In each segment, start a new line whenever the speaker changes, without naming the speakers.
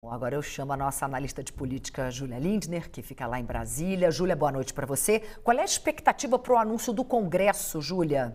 Bom, agora eu chamo a nossa analista de política, Júlia Lindner, que fica lá em Brasília. Júlia, boa noite para você. Qual é a expectativa para o anúncio do Congresso, Júlia?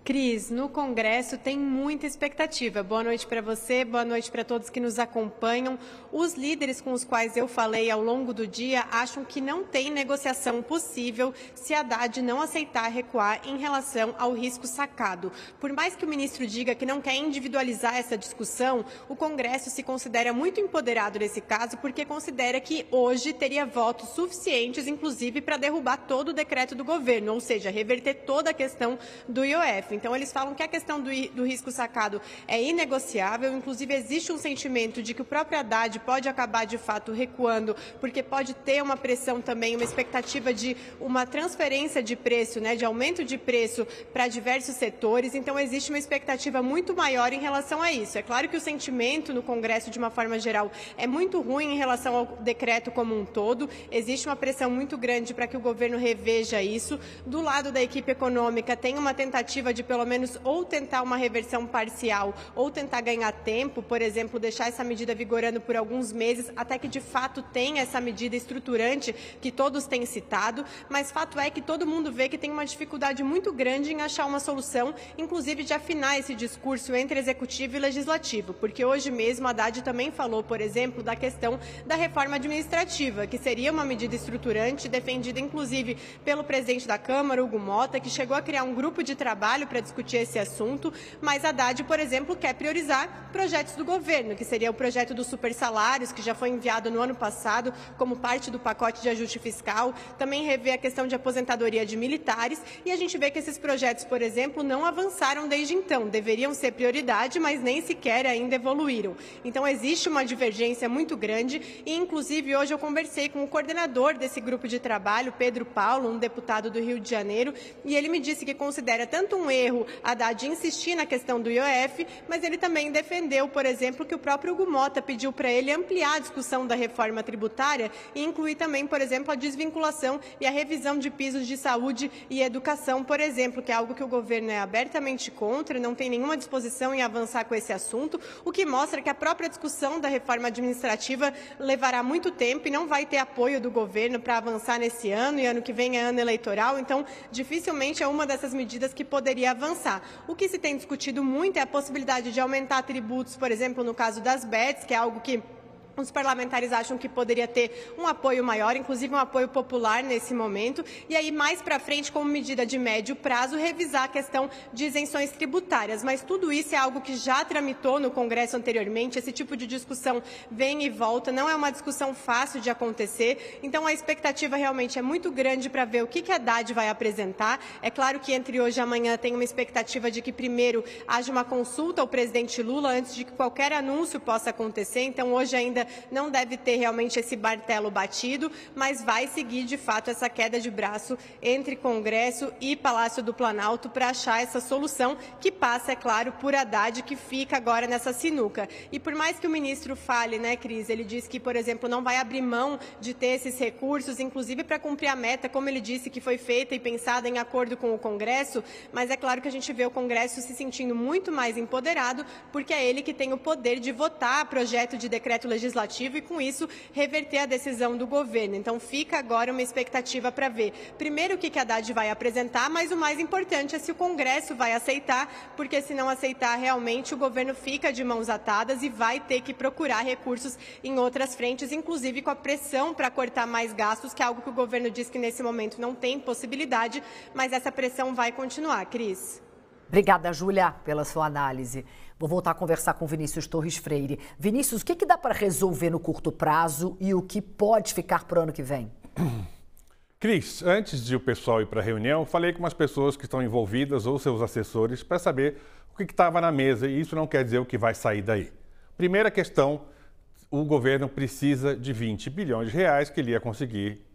Cris, no Congresso tem muita expectativa. Boa noite para você, boa noite para todos que nos acompanham. Os líderes com os quais eu falei ao longo do dia acham que não tem negociação possível se Haddad não aceitar recuar em relação ao risco sacado. Por mais que o ministro diga que não quer individualizar essa discussão, o Congresso se considera muito empoderado nesse caso porque considera que hoje teria votos suficientes, inclusive, para derrubar todo o decreto do governo, ou seja, reverter toda a questão do IOF. Então, eles falam que a questão do risco sacado é inegociável, inclusive existe um sentimento de que o próprio Haddad pode acabar, de fato, recuando, porque pode ter uma pressão também, uma expectativa de uma transferência de preço, de aumento de preço para diversos setores. Então, existe uma expectativa muito maior em relação a isso. É claro que o sentimento no Congresso, de uma forma geral, é muito ruim em relação ao decreto como um todo. Existe uma pressão muito grande para que o governo reveja isso. Do lado da equipe econômica, tem uma tentativa de pelo menos ou tentar uma reversão parcial ou tentar ganhar tempo, por exemplo, deixar essa medida vigorando por alguns meses até que de fato tenha essa medida estruturante que todos têm citado, mas fato é que todo mundo vê que tem uma dificuldade muito grande em achar uma solução, inclusive de afinar esse discurso entre executivo e legislativo, porque hoje mesmo a Haddad também falou, por exemplo, da questão da reforma administrativa, que seria uma medida estruturante defendida inclusive pelo presidente da Câmara, Hugo Mota, que chegou a criar um grupo de trabalho para discutir esse assunto, mas Haddad, por exemplo, quer priorizar projetos do governo, que seria o projeto dos supersalários, que já foi enviado no ano passado como parte do pacote de ajuste fiscal, também rever a questão de aposentadoria de militares, e a gente vê que esses projetos, por exemplo, não avançaram desde então, deveriam ser prioridade, mas nem sequer ainda evoluíram. Então existe uma divergência muito grande e, inclusive, hoje eu conversei com o coordenador desse grupo de trabalho, Pedro Paulo, um deputado do Rio de Janeiro, e ele me disse que considera tanto um erro Haddad insistir na questão do IOF, mas ele também defendeu, por exemplo, que o próprio Hugo Mota pediu para ele ampliar a discussão da reforma tributária e incluir também, por exemplo, a desvinculação e a revisão de pisos de saúde e educação, por exemplo, que é algo que o governo é abertamente contra, não tem nenhuma disposição em avançar com esse assunto, o que mostra que a própria discussão da reforma administrativa levará muito tempo e não vai ter apoio do governo para avançar nesse ano, e ano que vem é ano eleitoral, então dificilmente é uma dessas medidas que poderia avançar. O que se tem discutido muito é a possibilidade de aumentar tributos, por exemplo, no caso das bets, que é algo que os parlamentares acham que poderia ter um apoio maior, inclusive um apoio popular nesse momento, e aí mais para frente, como medida de médio prazo, revisar a questão de isenções tributárias. Mas tudo isso é algo que já tramitou no Congresso anteriormente, esse tipo de discussão vem e volta, não é uma discussão fácil de acontecer, então a expectativa realmente é muito grande para ver o que a Haddad vai apresentar. É claro que entre hoje e amanhã tem uma expectativa de que primeiro haja uma consulta ao presidente Lula antes de que qualquer anúncio possa acontecer, então hoje ainda não deve ter realmente esse martelo batido, mas vai seguir de fato essa queda de braço entre Congresso e Palácio do Planalto para achar essa solução que passa, é claro, por Haddad, que fica agora nessa sinuca. E por mais que o ministro fale, Cris, ele diz que, por exemplo, não vai abrir mão de ter esses recursos, inclusive para cumprir a meta, como ele disse, que foi feita e pensada em acordo com o Congresso, mas é claro que a gente vê o Congresso se sentindo muito mais empoderado, porque é ele que tem o poder de votar projeto de decreto legislativo e, com isso, reverter a decisão do governo. Então, fica agora uma expectativa para ver, primeiro, o que a Haddad vai apresentar, mas o mais importante é se o Congresso vai aceitar, porque se não aceitar, realmente, o governo fica de mãos atadas e vai ter que procurar recursos em outras frentes, inclusive com a pressão para cortar mais gastos, que é algo que o governo diz que, nesse momento, não tem possibilidade, mas essa pressão vai continuar. Cris.
Obrigada, Júlia, pela sua análise. Vou voltar a conversar com Vinícius Torres Freire. Vinícius, o que dá para resolver no curto prazo e o que pode ficar para o ano que vem?
Cris, antes de o pessoal ir para a reunião, falei com umas pessoas que estão envolvidas ou seus assessores para saber o que estava na mesa, e isso não quer dizer o que vai sair daí. Primeira questão, o governo precisa de 20 bilhões de reais que ele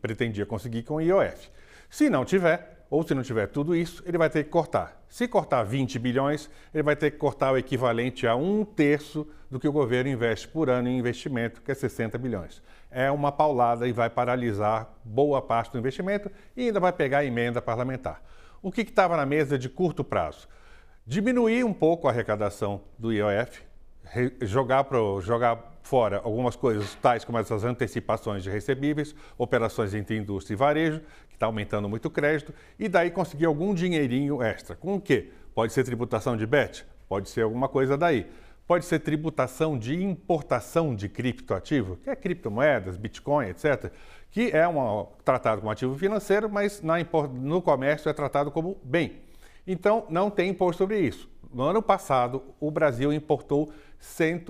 pretendia conseguir com o IOF. Se não tiver, ou se não tiver tudo isso, ele vai ter que cortar. Se cortar 20 bilhões, ele vai ter que cortar o equivalente a 1/3 do que o governo investe por ano em investimento, que é 60 bilhões. É uma paulada e vai paralisar boa parte do investimento e ainda vai pegar a emenda parlamentar. O que estava na mesa de curto prazo? Diminuir um pouco a arrecadação do IOF, jogar fora algumas coisas, tais como essas antecipações de recebíveis, operações entre indústria e varejo, que está aumentando muito o crédito, e daí conseguir algum dinheirinho extra. Com o quê? Pode ser tributação de BET, pode ser alguma coisa daí. Pode ser tributação de importação de criptoativo, que é criptomoedas, Bitcoin, etc., que é tratado como ativo financeiro, mas no comércio é tratado como bem. Então, não tem imposto sobre isso. No ano passado, o Brasil importou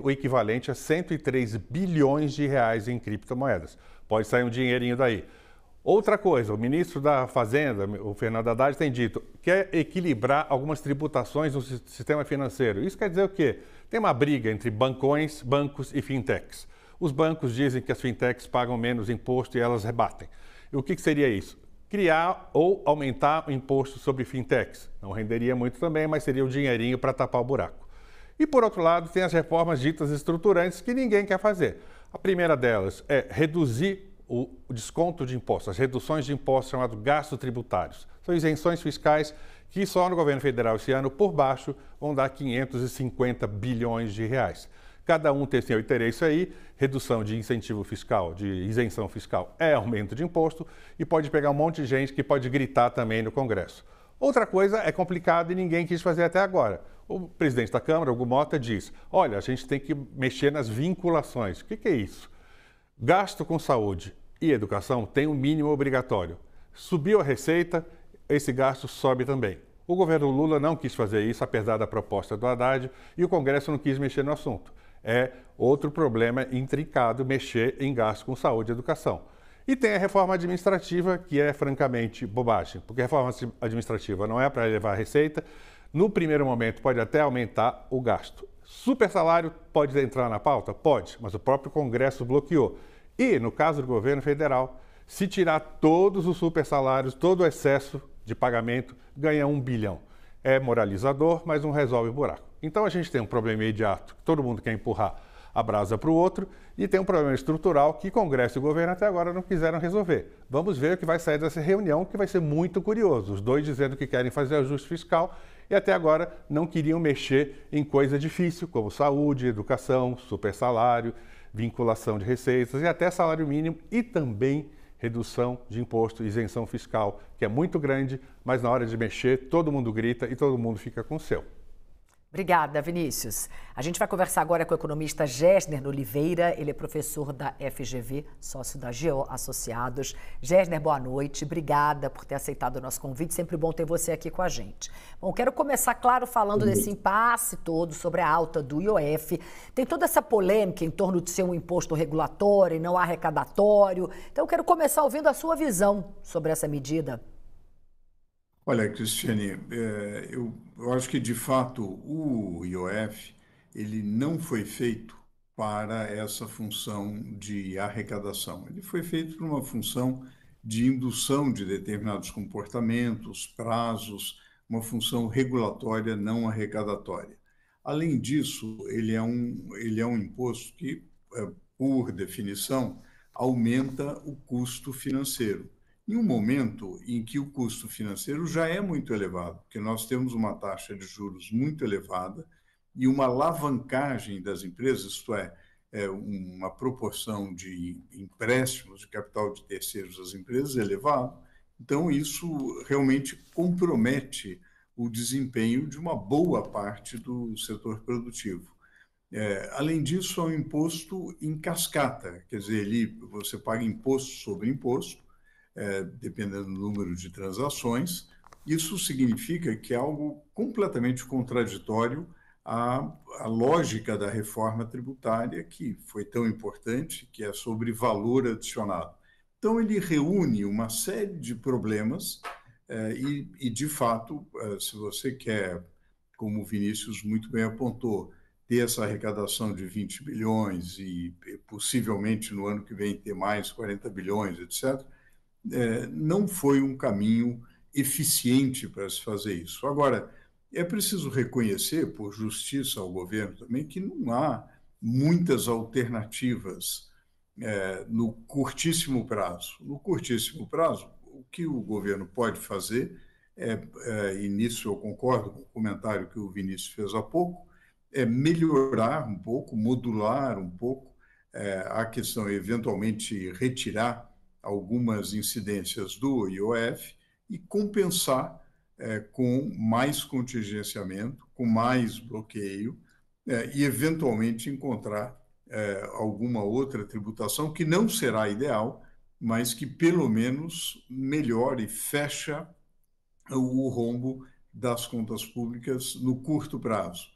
o equivalente a 103 bilhões de reais em criptomoedas. Pode sair um dinheirinho daí. Outra coisa, o ministro da Fazenda, o Fernando Haddad, tem dito que quer equilibrar algumas tributações no sistema financeiro. Isso quer dizer o quê? Tem uma briga entre bancões, bancos e fintechs. Os bancos dizem que as fintechs pagam menos imposto e elas rebatem. E o que seria isso? Criar ou aumentar o imposto sobre fintechs. Não renderia muito também, mas seria o dinheirinho para tapar o buraco. E, por outro lado, tem as reformas ditas estruturantes que ninguém quer fazer. A primeira delas é reduzir o desconto de impostos, as reduções de impostos chamados gastos tributários. São isenções fiscais que só no governo federal esse ano, por baixo, vão dar 550 bilhões de reais. Cada um tem seu interesse aí, redução de incentivo fiscal, de isenção fiscal é aumento de imposto e pode pegar um monte de gente que pode gritar também no Congresso. Outra coisa é complicada e ninguém quis fazer até agora. O presidente da Câmara, Hugo Mota, diz, olha, a gente tem que mexer nas vinculações. O que é isso? Gasto com saúde e educação tem um mínimo obrigatório. Subiu a receita, esse gasto sobe também. O governo Lula não quis fazer isso, apesar da proposta do Haddad, e o Congresso não quis mexer no assunto. É outro problema intrincado mexer em gasto com saúde e educação. E tem a reforma administrativa, que é francamente bobagem, porque a reforma administrativa não é para elevar a receita, no primeiro momento pode até aumentar o gasto. Super salário pode entrar na pauta? Pode, mas o próprio Congresso bloqueou. E, no caso do governo federal, se tirar todos os super salários, todo o excesso de pagamento, ganha 1 bilhão. É moralizador, mas não resolve o buraco. Então a gente tem um problema imediato, que todo mundo quer empurrar a brasa para o outro, e tem um problema estrutural que Congresso e governo até agora não quiseram resolver. Vamos ver o que vai sair dessa reunião, que vai ser muito curioso. Os dois dizendo que querem fazer ajuste fiscal e até agora não queriam mexer em coisa difícil, como saúde, educação, super salário, vinculação de receitas e até salário mínimo e também redução de imposto, isenção fiscal, que é muito grande, mas na hora de mexer todo mundo grita e todo mundo fica com o seu.
Obrigada, Vinícius. A gente vai conversar agora com o economista Gessner Oliveira. Ele é professor da FGV, sócio da GO Associados. Gessner, boa noite. Obrigada por ter aceitado o nosso convite. Sempre bom ter você aqui com a gente. Bom, quero começar, claro, falando desse impasse todo sobre a alta do IOF. Tem toda essa polêmica em torno de ser um imposto regulatório e não arrecadatório. Então, eu quero começar ouvindo a sua visão sobre essa medida.
Olha, Cristiane, eu acho que, de fato, o IOF ele não foi feito para essa função de arrecadação. Ele foi feito para uma função de indução de determinados comportamentos, prazos, uma função regulatória não arrecadatória. Além disso, ele é um imposto que, por definição, aumenta o custo financeiro. Em um momento em que o custo financeiro já é muito elevado, porque nós temos uma taxa de juros muito elevada e uma alavancagem das empresas, isto é, uma proporção de empréstimos de capital de terceiros às empresas elevado. Então, isso realmente compromete o desempenho de uma boa parte do setor produtivo. Além disso, é um imposto em cascata, quer dizer, você paga imposto sobre imposto, dependendo do número de transações. Isso significa que é algo completamente contraditório à lógica da reforma tributária, que foi tão importante, que é sobre valor adicionado. Então, ele reúne uma série de problemas e, de fato, se você quer, como o Vinícius muito bem apontou, ter essa arrecadação de 20 bilhões e possivelmente no ano que vem ter mais 40 bilhões, etc., não foi um caminho eficiente para se fazer isso. Agora, é preciso reconhecer, por justiça ao governo também, que não há muitas alternativas no curtíssimo prazo. No curtíssimo prazo, o que o governo pode fazer, e nisso eu concordo com o comentário que o Vinícius fez há pouco, melhorar um pouco, modular um pouco a questão, eventualmente retirar algumas incidências do IOF e compensar com mais contingenciamento, com mais bloqueio e, eventualmente, encontrar alguma outra tributação que não será ideal, mas que, pelo menos, melhore e fecha o rombo das contas públicas no curto prazo.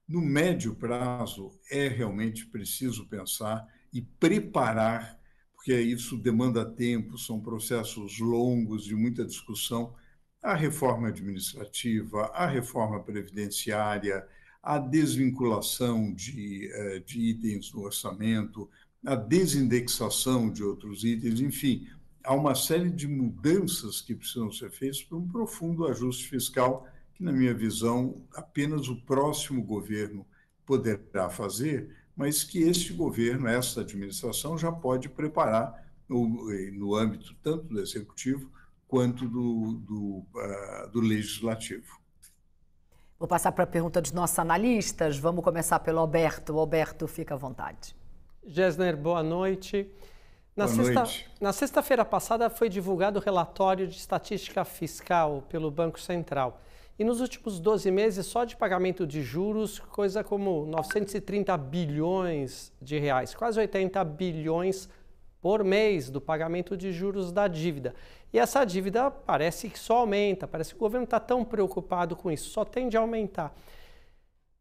No médio prazo, é realmente preciso pensar e preparar, porque isso demanda tempo, são processos longos de muita discussão, a reforma administrativa, a reforma previdenciária, a desvinculação de itens do orçamento, a desindexação de outros itens, enfim, há uma série de mudanças que precisam ser feitas para um profundo ajuste fiscal que, na minha visão, apenas o próximo governo poderá fazer, mas que este governo, esta administração, já pode preparar no âmbito tanto do executivo quanto do legislativo.
Vou passar para a pergunta dos nossos analistas. Vamos começar pelo Alberto. Alberto, fica à vontade.
Gessner, boa noite. Na sexta-feira passada foi divulgado o relatório de estatística fiscal pelo Banco Central. E nos últimos 12 meses, só de pagamento de juros, coisa como 930 bilhões de reais, quase 80 bilhões por mês do pagamento de juros da dívida. E essa dívida parece que só aumenta, parece que o governo está tão preocupado com isso, só tende a aumentar.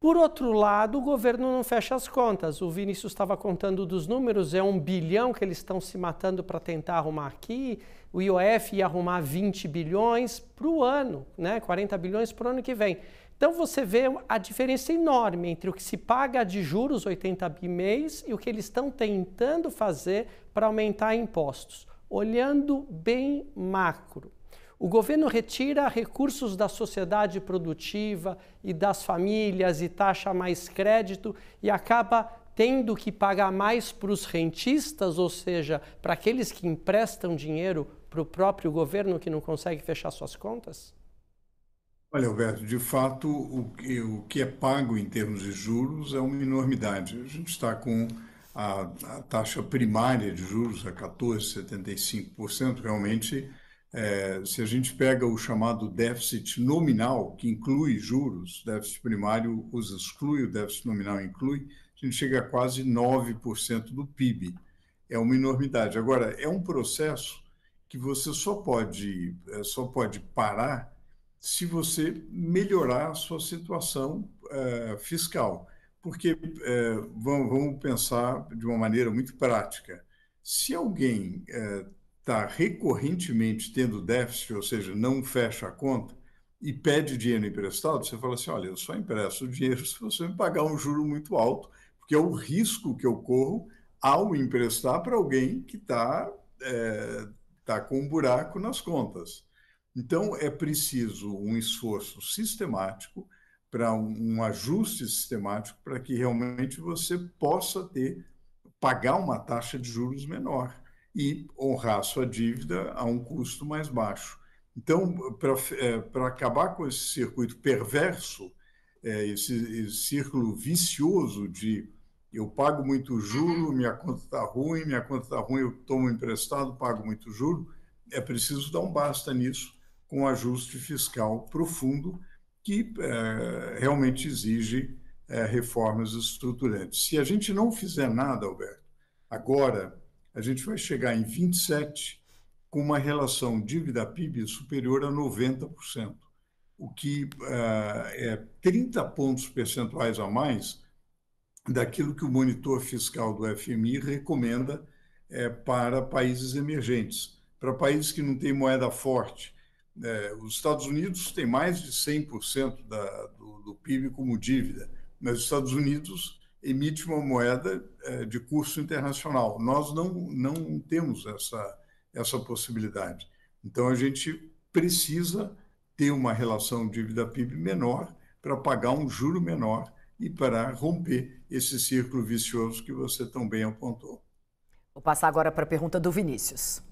Por outro lado, o governo não fecha as contas. O Vinícius estava contando dos números, é 1 bilhão que eles estão se matando para tentar arrumar aqui. O IOF ia arrumar 20 bilhões para o ano, né? 40 bilhões para o ano que vem. Então você vê a diferença enorme entre o que se paga de juros, 80 bi mês, e o que eles estão tentando fazer para aumentar impostos. Olhando bem macro. O governo retira recursos da sociedade produtiva e das famílias e taxa mais crédito e acaba tendo que pagar mais para os rentistas, ou seja, para aqueles que emprestam dinheiro para o próprio governo que não consegue fechar suas contas?
Olha, Alberto, de fato, o que é pago em termos de juros é uma enormidade. A gente está com a taxa primária de juros a 14,75%, realmente. Se a gente pega o chamado déficit nominal, que inclui juros, déficit primário os exclui, o déficit nominal inclui, a gente chega a quase 9% do PIB. É uma enormidade. Agora, é um processo que você só pode parar se você melhorar a sua situação fiscal. Porque, vamos pensar de uma maneira muito prática, se alguém está recorrentemente tendo déficit, ou seja, não fecha a conta, e pede dinheiro emprestado, você fala assim, olha, eu só empresto o dinheiro se você me pagar um juro muito alto, porque é o risco que eu corro ao emprestar para alguém que está com um buraco nas contas. Então, é preciso um esforço sistemático para um ajuste sistemático para que realmente você possa pagar uma taxa de juros menor e honrar sua dívida a um custo mais baixo. Então, para acabar com esse circuito perverso, esse círculo vicioso de eu pago muito juro, minha conta está ruim, eu tomo emprestado, pago muito juro, é preciso dar um basta nisso com um ajuste fiscal profundo que realmente exige reformas estruturantes. Se a gente não fizer nada, Alberto, agora a gente vai chegar em 27 com uma relação dívida-PIB superior a 90%, o que é 30 pontos percentuais a mais daquilo que o monitor fiscal do FMI recomenda para países emergentes, para países que não têm moeda forte. Os Estados Unidos têm mais de 100% do PIB como dívida, mas os Estados Unidos emite uma moeda de curso internacional. Nós não temos essa possibilidade. Então, a gente precisa ter uma relação dívida-PIB menor para pagar um juro menor e para romper esse círculo vicioso que você tão bem apontou.
Vou passar agora para a pergunta do Vinícius.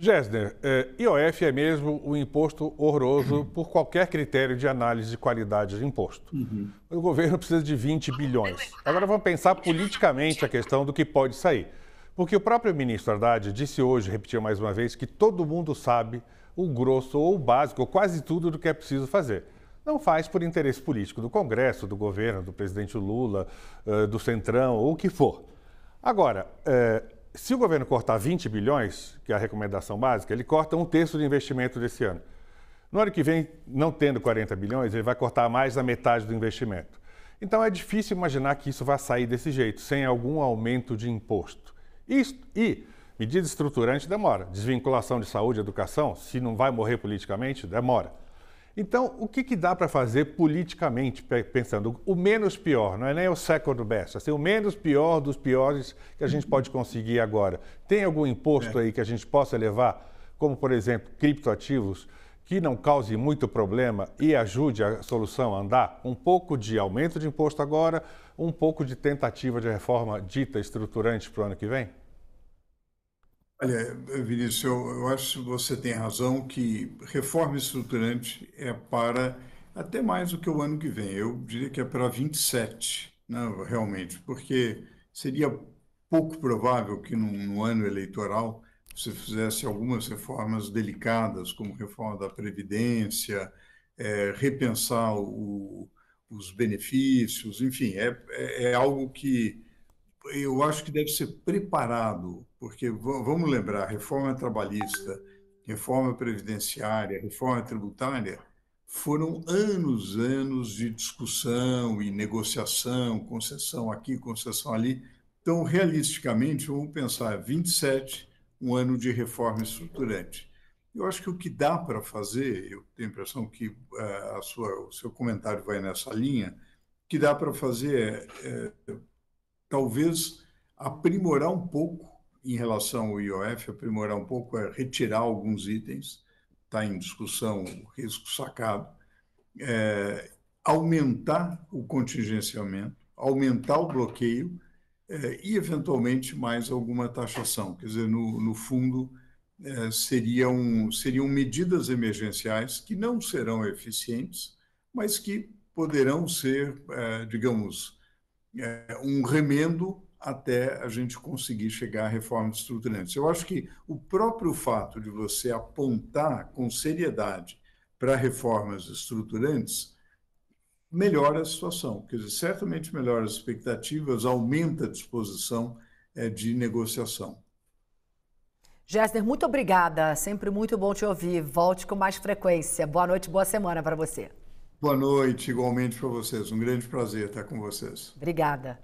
Gessner, IOF é mesmo um imposto horroroso por qualquer critério de análise de qualidade de imposto. O governo precisa de 20 bilhões. Agora vamos pensar politicamente a questão do que pode sair. Porque o próprio ministro Haddad disse hoje, repetiu mais uma vez, que todo mundo sabe o grosso ou o básico, ou quase tudo do que é preciso fazer. Não faz por interesse político do Congresso, do governo, do presidente Lula, do Centrão, ou o que for. Agora, se o governo cortar 20 bilhões, que é a recomendação básica, ele corta 1/3 do investimento desse ano. No ano que vem, não tendo 40 bilhões, ele vai cortar mais da metade do investimento. Então é difícil imaginar que isso vai sair desse jeito, sem algum aumento de imposto. E medida estruturante demora. Desvinculação de saúde e educação, se não vai morrer politicamente, demora. Então, o que dá para fazer politicamente, pensando o menos pior, não é nem o second best, assim, o menos pior dos piores que a gente pode conseguir agora? Tem algum imposto aí que a gente possa levar, como, por exemplo, criptoativos, que não cause muito problema e ajude a solução a andar? Um pouco de aumento de imposto agora, um pouco de tentativa de reforma dita estruturante para o ano que vem?
Olha, Vinícius, eu acho que você tem razão que reforma estruturante é para até mais do que o ano que vem. Eu diria que é para 27, né, realmente, porque seria pouco provável que no ano eleitoral você fizesse algumas reformas delicadas, como reforma da Previdência, repensar os benefícios, enfim, é algo que eu acho que deve ser preparado, porque vamos lembrar, reforma trabalhista, reforma previdenciária, reforma tributária, foram anos de discussão e negociação, concessão aqui, concessão ali. Então, realisticamente, vamos pensar 27, um ano de reforma estruturante. Eu acho que o que dá para fazer, eu tenho a impressão que o seu comentário vai nessa linha, o que dá para fazer talvez aprimorar um pouco em relação ao IOF, aprimorar um pouco é retirar alguns itens, está em discussão o risco sacado, aumentar o contingenciamento, aumentar o bloqueio e, eventualmente, mais alguma taxação. Quer dizer, no fundo, seriam medidas emergenciais que não serão eficientes, mas que poderão ser, digamos, um remendo até a gente conseguir chegar a reformas estruturantes. Eu acho que o próprio fato de você apontar com seriedade para reformas estruturantes melhora a situação, quer dizer, certamente melhora as expectativas, aumenta a disposição de negociação.
Gessner, muito obrigada, sempre muito bom te ouvir. Volte com mais frequência. Boa noite, boa semana para você.
Boa noite, igualmente para vocês. Um grande prazer estar com vocês.
Obrigada.